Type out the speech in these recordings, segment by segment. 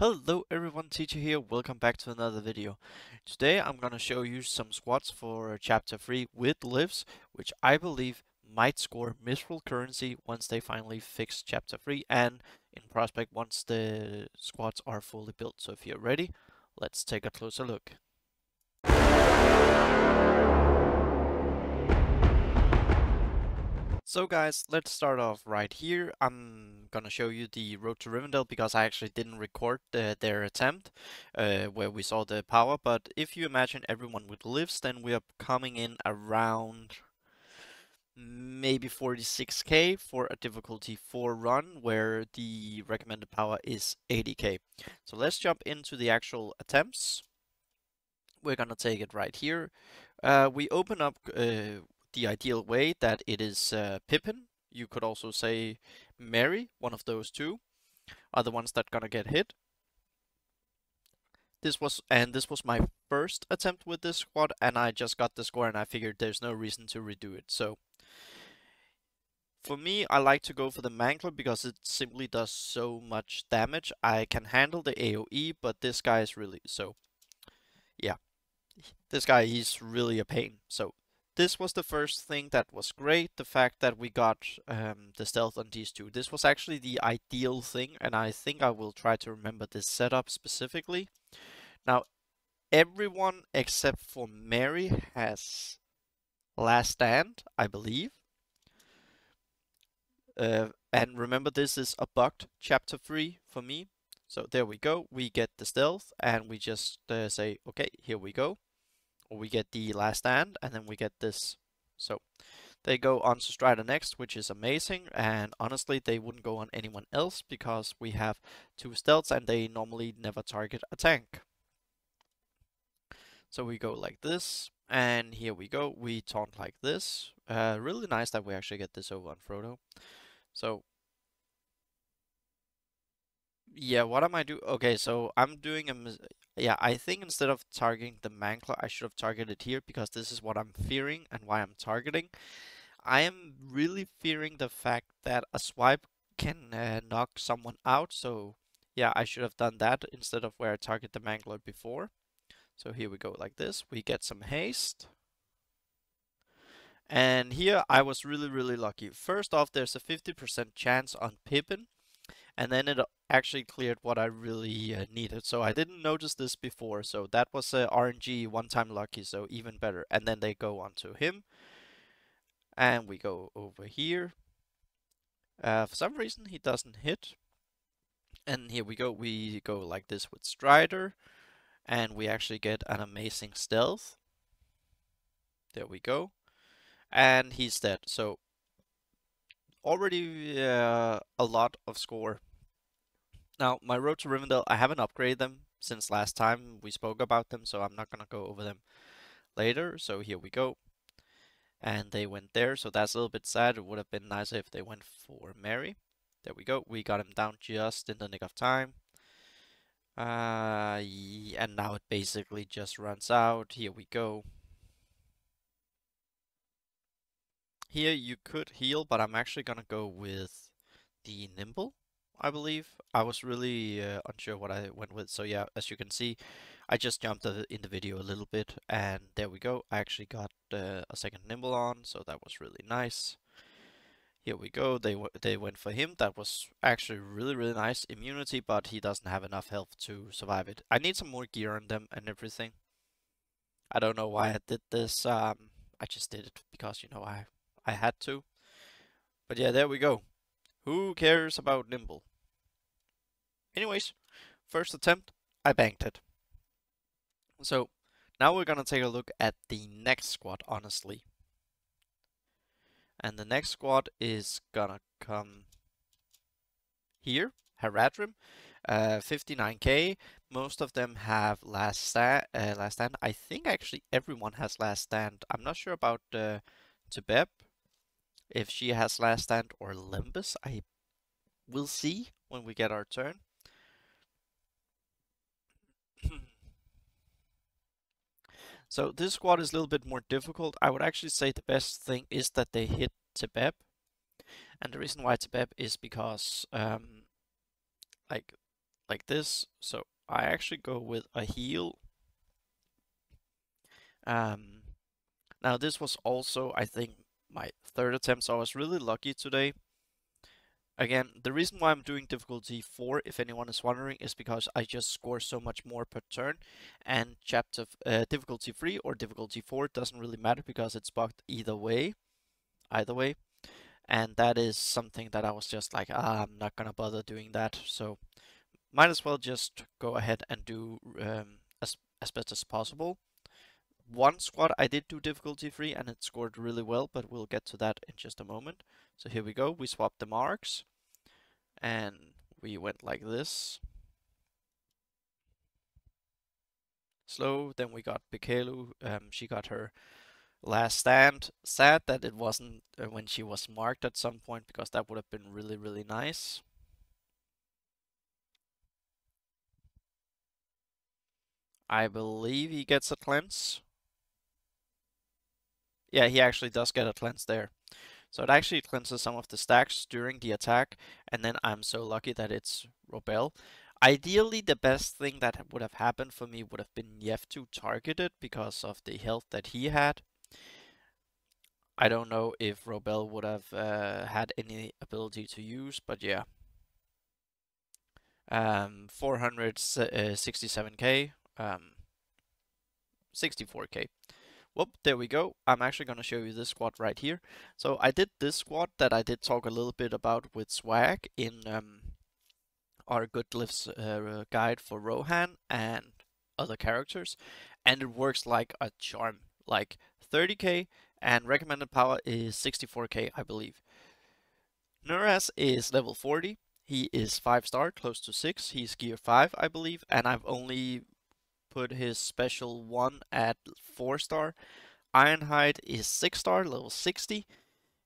Hello everyone, Teacher here, welcome back to another video. Today I'm gonna show you some squads for chapter 3 with lifts, which I believe might score Mithril currency once they finally fix chapter 3 and in prospect once the squads are fully built. So if you're ready, let's take a closer look. So guys, let's start off right here. I'm gonna show you the road to Rivendell because I actually didn't record their attempt where we saw the power, but if you imagine everyone with lifts, then we are coming in around maybe 46k for a difficulty 4 run where the recommended power is 80k. So let's jump into the actual attempts. We're gonna take it right here. We open up the ideal way that it is Pippin. You could also say Mary, one of those two are the ones that gonna get hit. This was my first attempt with this squad, and I just got the score, and I figured there's no reason to redo it. So for me, I like to go for the Mangler because it simply does so much damage. I can handle the AoE, but this guy is really yeah. This guy, he's really a pain. So this was the first thing that was great, the fact that we got the stealth on these two. This was actually the ideal thing, and I think I will try to remember this setup specifically. Now, everyone except for Mary has Last Stand, I believe. And remember, this is a bugged chapter 3 for me. So there we go, we get the stealth, and we just say, okay, here we go. Or we get the Last Stand, and then we get this. So they go on to Strider next, which is amazing, and honestly they wouldn't go on anyone else because we have 2 stealths and they normally never target a tank. So we go like this, and here we go, we taunt like this. Really nice that we actually get this over on Frodo. So yeah, what am I doing? Okay, so I'm doing yeah, I think instead of targeting the Mangler, I should have targeted here because this is what I'm fearing and why I'm targeting. I am really fearing the fact that a swipe can knock someone out, so yeah, I should have done that instead of where I target the Mangler before. So here we go like this, we get some haste. And here I was really lucky. First off, there's a 50% chance on Pippin, and then it actually cleared what I really needed. So I didn't notice this before, so that was RNG one-time lucky, so even better. And then they go on to him, and we go over here. For some reason he doesn't hit, and here we go like this with Strider, and we actually get an amazing stealth. There we go, and he's dead. So already a lot of score. Now, my road to Rivendell, I haven't upgraded them since last time we spoke about them, so I'm not gonna go over them later. So here we go. And they went there, so that's a little bit sad. It would have been nicer if they went for Mary. There we go. We got him down just in the nick of time. And now it basically just runs out. Here we go. Here you could heal, but I'm actually gonna go with the Nimble, I believe. I was really unsure what I went with. So yeah, as you can see, I just jumped in the video a little bit, and there we go. I actually got a second Nimble on, so that was really nice. Here we go. They went for him. That was actually really nice immunity, but he doesn't have enough health to survive it. I need some more gear on them and everything. I don't know why I did this. I just did it because, you know, I had to. But yeah, there we go. Who cares about Nimble? Anyways, first attempt, I banked it. So now we're gonna take a look at the next squad, honestly. And the next squad is gonna come here, Haradrim, 59k. Most of them have Last Stand. I think actually everyone has Last Stand. I'm not sure about Tebeb, if she has Last Stand or Limbus. I will see when we get our turn. So this squad is a little bit more difficult. I would actually say the best thing is that they hit Tebeb. And the reason why Tebeb is because like like this. So I actually go with a heal. Now this was also, I think, my third attempt, so I was really lucky today. Again, the reason why I'm doing difficulty 4, if anyone is wondering, is because I just score so much more per turn, and difficulty 3 or difficulty 4 doesn't really matter because it's bugged either way, and that is something that I was just like, I'm not gonna bother doing that, so might as well just go ahead and do as best as possible. One squad I did do difficulty 3 and it scored really well, but we'll get to that in just a moment. So here we go, we swapped the marks and we went like this. Slow, then we got Bikelu, she got her last stand. Sad that it wasn't when she was marked at some point, because that would have been really, really nice. I believe he gets a cleanse. Yeah, he actually does get a cleanse there. So it actually cleanses some of the stacks during the attack, and then I'm so lucky that it's Robel. Ideally, the best thing that would have happened for me would have been Yef2 targeted because of the health that he had. I don't know if Robel would have had any ability to use, but yeah. 467k, 64k. Whoop, there we go. I'm actually going to show you this squad right here. So I did this squad that I did talk a little bit about with Swag in our Good Glyphs guide for Rohan and other characters. And it works like a charm. Like 30k and recommended power is 64k, I believe. Nuras is level 40. He is 5-star, close to 6. He's gear 5, I believe. And I've only put his special 1 at 4-star. Ironhide is 6-star, level 60.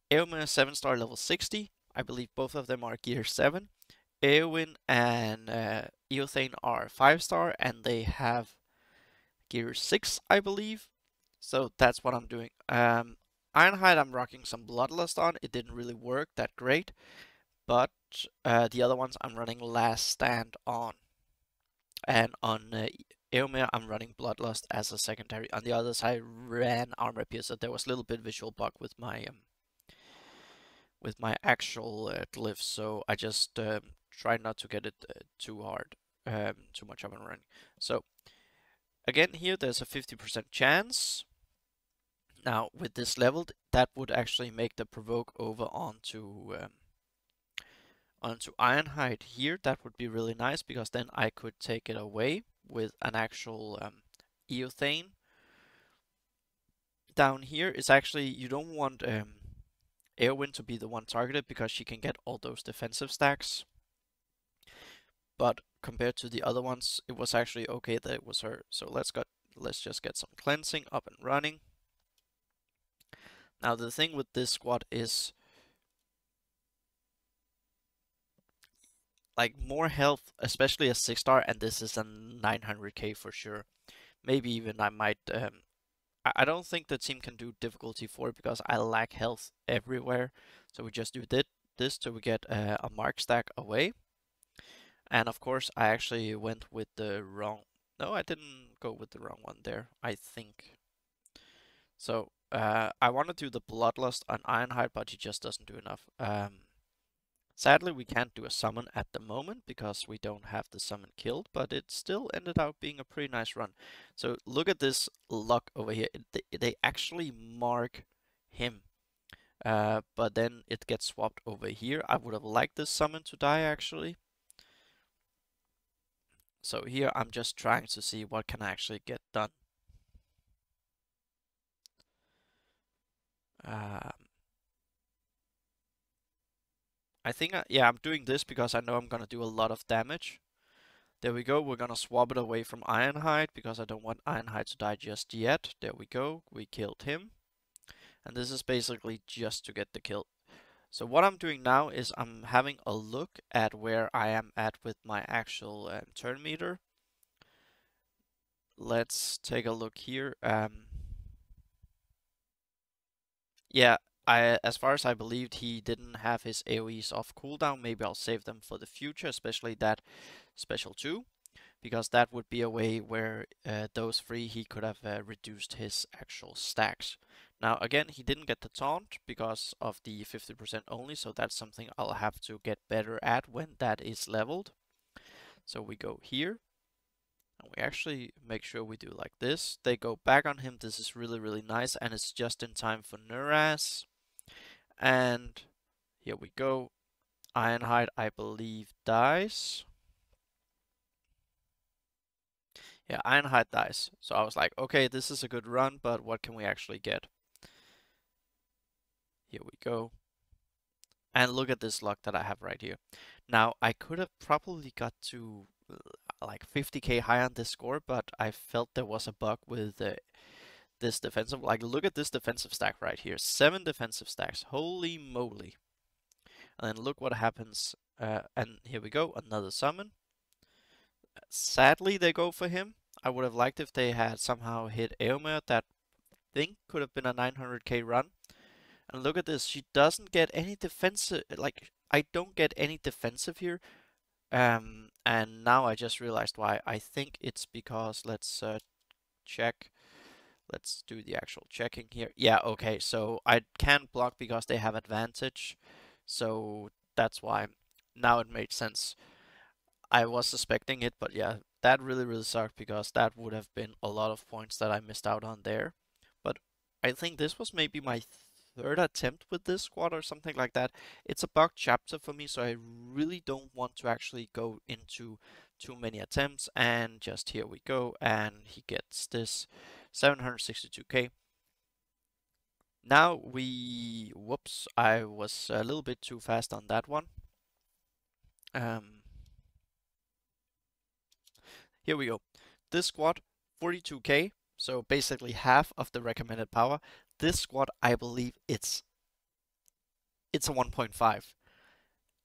Eomer is 7-star, level 60. I believe both of them are gear 7. Eowyn and Eothane are 5-star, and they have gear 6, I believe. So that's what I'm doing. Ironhide, I'm rocking some Bloodlust on. It didn't really work that great, but the other ones I'm running Last Stand on. And on Eomer, I'm running Bloodlust as a secondary. On the others, I ran Armor Piercer. There was a little bit visual bug with my actual glyphs, so I just try not to get it too hard, too much of a run. So again, here there's a 50% chance. Now with this leveled, that would actually make the provoke over onto Ironhide here. That would be really nice, because then I could take it away with an actual Eothane. Down here is actually, you don't want Eowyn to be the one targeted, because she can get all those defensive stacks. But compared to the other ones, it was actually okay that it was her. So let's just get some cleansing up and running. Now the thing with this squad is, like, more health, especially a 6-star, and this is a 900k for sure. Maybe even I might, I don't think the team can do difficulty 4 because I lack health everywhere. So we just do this till we get a mark stack away. And of course I actually went with the wrong, no, I didn't go with the wrong one there, I think. So I want to do the Bloodlust on Ironhide, but he just doesn't do enough. Sadly, we can't do a summon at the moment because we don't have the summon killed, but it still ended up being a pretty nice run. So look at this luck over here. They actually mark him, but then it gets swapped over here. I would have liked this summon to die, actually. So here I'm just trying to see what can I actually get done. I think, yeah, I'm doing this because I know I'm gonna do a lot of damage. There we go, we're gonna swap it away from Ironhide because I don't want Ironhide to die just yet. There we go, we killed him. And this is basically just to get the kill. So what I'm doing now is I'm having a look at where I am at with my actual turn meter. Let's take a look here. Yeah, as far as I believed, he didn't have his AoEs off cooldown. Maybe I'll save them for the future, especially that special 2, because that would be a way where those 3 he could have reduced his actual stacks. Now again, he didn't get the taunt because of the 50% only, so that's something I'll have to get better at when that is leveled. So we go here, and we actually make sure we do like this. They go back on him. This is really, really nice, and it's just in time for Nuraz. And here we go. Ironhide, I believe, dies. Yeah, Ironhide dies. So I was like, okay, this is a good run, but what can we actually get? Here we go. And look at this luck that I have right here. Now, I could have probably got to like 50k high on this score, but I felt there was a bug with this defensive. Like, look at this defensive stack right here. 7 defensive stacks. Holy moly. And then look what happens. And here we go, another summon. Sadly, they go for him. I would have liked if they had somehow hit Eomer. That thing could have been a 900k run. And look at this. She doesn't get any defensive. Like, I don't get any defensive here. And now I just realized why. I think it's because, let's check. Let's do the actual checking here. Yeah, okay. So I can't block because they have advantage. So that's why. Now it made sense. I was suspecting it, but yeah, that really, really sucked because that would have been a lot of points that I missed out on there. But I think this was maybe my 3rd attempt with this squad or something like that. It's a bug chapter for me, so I really don't want to actually go into too many attempts. And just here we go, and he gets this 762k. Now whoops, I was a little bit too fast on that one. Here we go. This squad, 42k, so basically half of the recommended power. This squad, I believe it's a 1.5.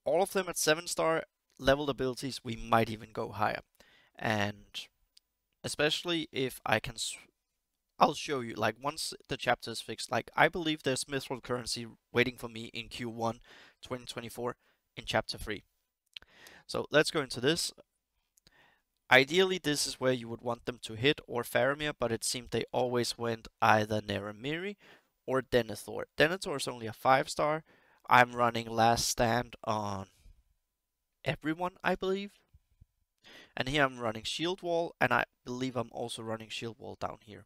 All of them at 7-star leveled abilities, we might even go higher. And especially if I can, I'll show you, like once the chapter is fixed, like I believe there's Mithril currency waiting for me in Q1 2024 in chapter 3. So let's go into this. Ideally, this is where you would want them to hit or Faramir, but it seemed they always went either Naramiri or Denethor. Denethor is only a 5-star. I'm running Last Stand on everyone, I believe. And here I'm running Shield Wall, and I believe I'm also running Shield Wall down here.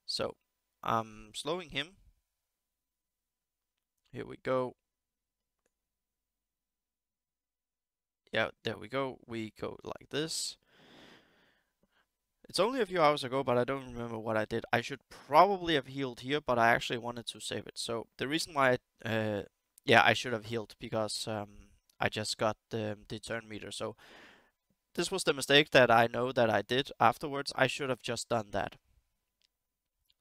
So, I'm slowing him. Here we go. Yeah, there we go. We go like this. It's only a few hours ago, but I don't remember what I did. I should probably have healed here, but I actually wanted to save it. So the reason why, yeah, I should have healed because I just got the turn meter. So this was the mistake that I know that I did afterwards. I should have just done that.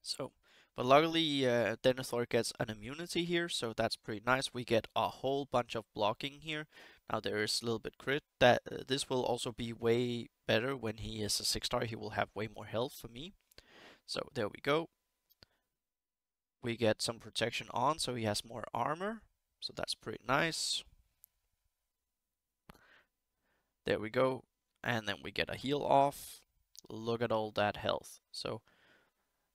So, but luckily Denethor gets an immunity here, so that's pretty nice. We get a whole bunch of blocking here. Now there is a little bit crit. That this will also be way better when he is a 6-star. He will have way more health for me. So there we go. We get some protection on, so he has more armor. So that's pretty nice. There we go. And then we get a heal off. Look at all that health. So,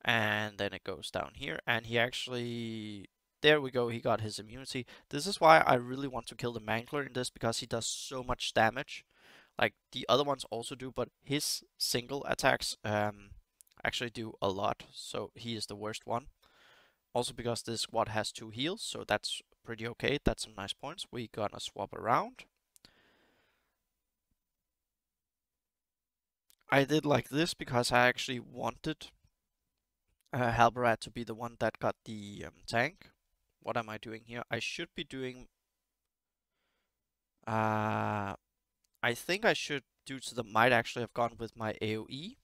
and then it goes down here, and he actually, there we go, he got his immunity. This is why I really want to kill the Mangler in this, because he does so much damage. Like, the other ones also do, but his single attacks actually do a lot, so he is the worst one. Also because this squad has 2 heals, so that's pretty okay. That's some nice points. We're gonna swap around. I did like this because I actually wanted Halbarad to be the one that got the tank. What am I doing here? I should be doing... I think I should, due to the might, actually have gone with my AoE.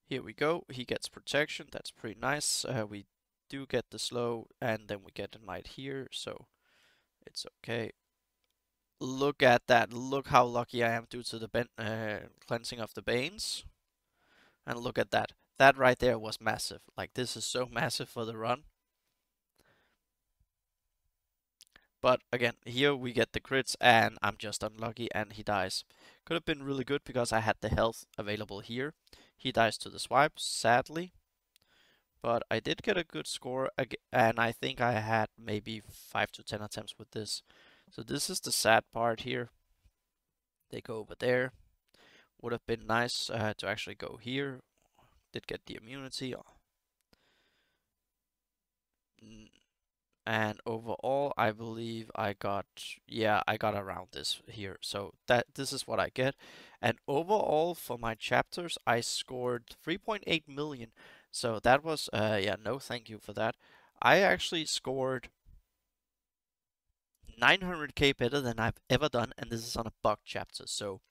Here we go. He gets protection. That's pretty nice. We do get the slow, and then we get the might here, so it's okay. Look at that. Look how lucky I am due to the cleansing of the Banes. And look at that. That right there was massive. Like, this is so massive for the run. But again, here we get the crits and I'm just unlucky and he dies. Could have been really good because I had the health available here. He dies to the swipe, sadly. But I did get a good score and I think I had maybe 5 to 10 attempts with this. So this is the sad part here. They go over there. Would have been nice to actually go here. Did get the immunity. And overall, I believe I got, yeah, I got around this here. So this is what I get. And overall for my chapters, I scored 3.8 million. So that was, yeah, no thank you for that. I actually scored 900k better than I've ever done, and this is on a bug chapter. So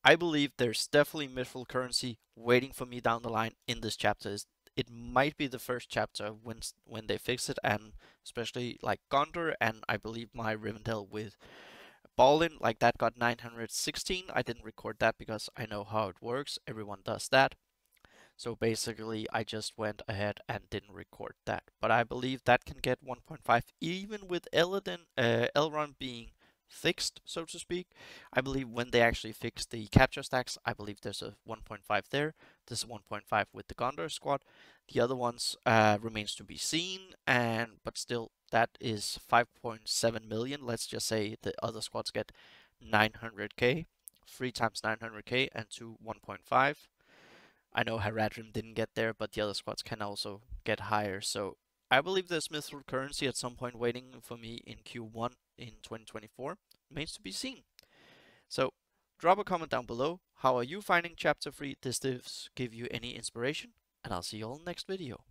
I believe there's definitely Mithril currency waiting for me down the line in this chapter. It might be the first chapter when they fix it, and especially like Gondor, and I believe my Rivendell with Ballin, like that got 916. I didn't record that because I know how it works. Everyone does that. So basically, I just went ahead and didn't record that. But I believe that can get 1.5, even with Elrond being fixed, so to speak. I believe when they actually fix the capture stacks, I believe there's a 1.5 there. This is 1.5 with the Gondor squad. The other ones remains to be seen, but still, that is 5.7 million. Let's just say the other squads get 900k, 3 times 900k, and 2 1.5. I know Haradrim didn't get there, but the other squads can also get higher. So I believe there's Mithril currency at some point waiting for me in Q1 in 2024. Remains to be seen. So drop a comment down below. How are you finding Chapter 3? Does this give you any inspiration? And I'll see you all next video.